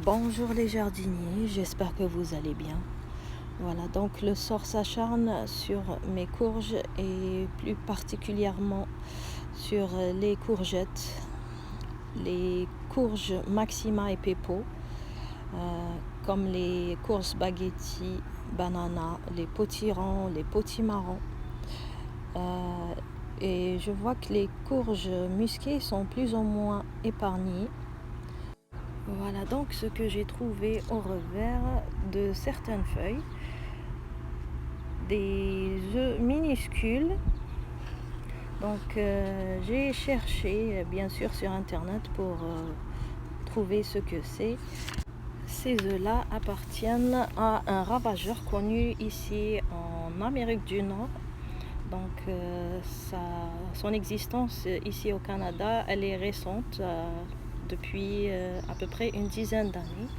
Bonjour les jardiniers, j'espère que vous allez bien. Voilà, donc le sort s'acharne sur mes courges et plus particulièrement sur les courgettes, les courges Maxima et Pepo, comme les courges spaghetti, banana, les potirons, les potimarrons. Et je vois que les courges musquées sont plus ou moins épargnées. Voilà donc ce que j'ai trouvé au revers de certaines feuilles, des œufs minuscules. Donc j'ai cherché bien sûr sur internet pour trouver ce que c'est. Ces œufs-là appartiennent à un ravageur connu ici en Amérique du Nord. Donc son existence ici au Canada, elle est récente, depuis à peu près une dizaine d'années.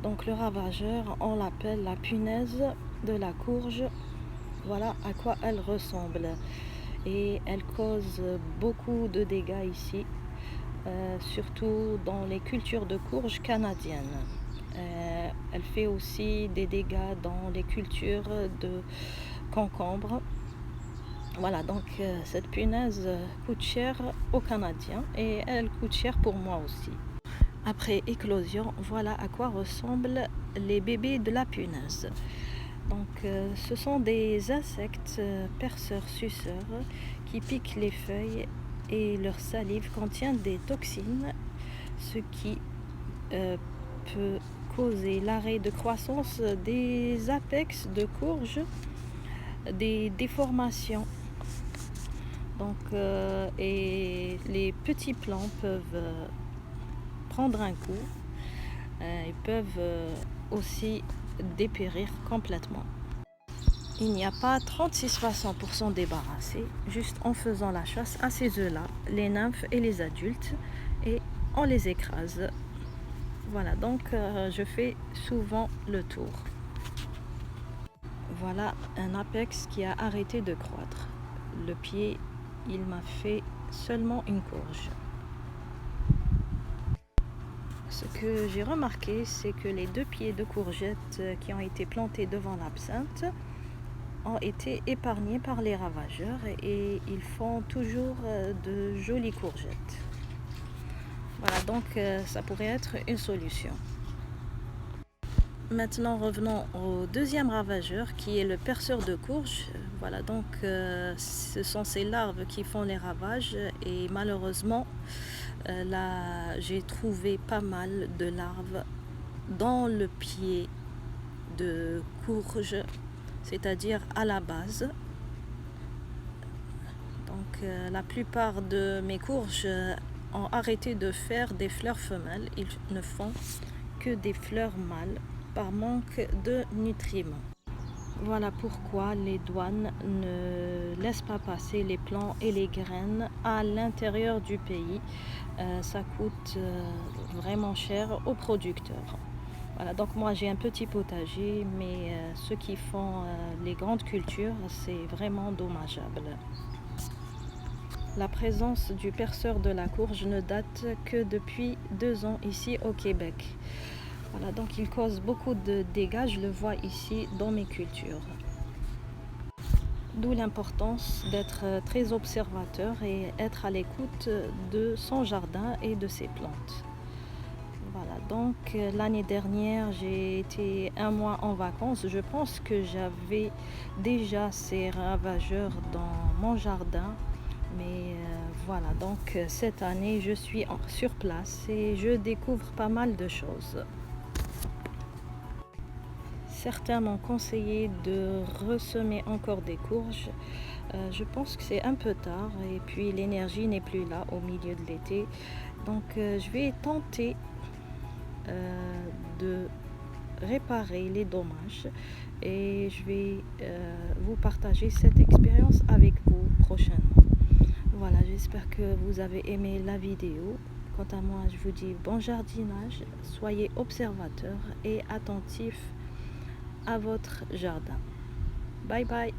Donc le ravageur, on l'appelle la punaise de la courge. Voilà à quoi elle ressemble. Et elle cause beaucoup de dégâts ici, surtout dans les cultures de courge canadiennes. Elle fait aussi des dégâts dans les cultures de concombre. Voilà, donc cette punaise coûte cher aux Canadiens et elle coûte cher pour moi aussi. Après éclosion, voilà à quoi ressemblent les bébés de la punaise. Donc ce sont des insectes perceurs-suceurs qui piquent les feuilles et leur salive contient des toxines, ce qui peut causer l'arrêt de croissance des apex de courge, des déformations. Donc, et les petits plants peuvent prendre un coup, ils peuvent aussi dépérir complètement. Il n'y a pas 36 façons pour s'en débarrasser, juste en faisant la chasse à ces œufs-là, les nymphes et les adultes, et on les écrase. Voilà, donc je fais souvent le tour. Voilà un apex qui a arrêté de croître. Le pied, il m'a fait seulement une courge. Ce que j'ai remarqué, c'est que les deux pieds de courgettes qui ont été plantés devant l'absinthe ont été épargnés par les ravageurs et ils font toujours de jolies courgettes. Voilà, donc ça pourrait être une solution. Maintenant revenons au deuxième ravageur qui est le perceur de courge. Voilà, donc ce sont ces larves qui font les ravages et malheureusement là j'ai trouvé pas mal de larves dans le pied de courge, c'est-à-dire à la base. Donc la plupart de mes courges ont arrêté de faire des fleurs femelles, ils ne font que des fleurs mâles par manque de nutriments. Voilà pourquoi les douanes ne laissent pas passer les plants et les graines à l'intérieur du pays. Ça coûte vraiment cher aux producteurs. Voilà, donc moi j'ai un petit potager, mais ceux qui font les grandes cultures, c'est vraiment dommageable. La présence du perceur de la courge ne date que depuis 2 ans ici au Québec. Voilà, donc il cause beaucoup de dégâts, je le vois ici dans mes cultures. D'où l'importance d'être très observateur et être à l'écoute de son jardin et de ses plantes. Voilà, donc l'année dernière, j'ai été 1 mois en vacances. Je pense que j'avais déjà ces ravageurs dans mon jardin. Mais voilà, donc cette année, je suis sur place et je découvre pas mal de choses. Certains m'ont conseillé de ressemer encore des courges. Je pense que c'est un peu tard et puis l'énergie n'est plus là au milieu de l'été. Donc je vais tenter de réparer les dommages et je vais vous partager cette expérience avec vous prochainement. Voilà, j'espère que vous avez aimé la vidéo. Quant à moi, je vous dis bon jardinage, soyez observateurs et attentifs à votre jardin. Bye bye.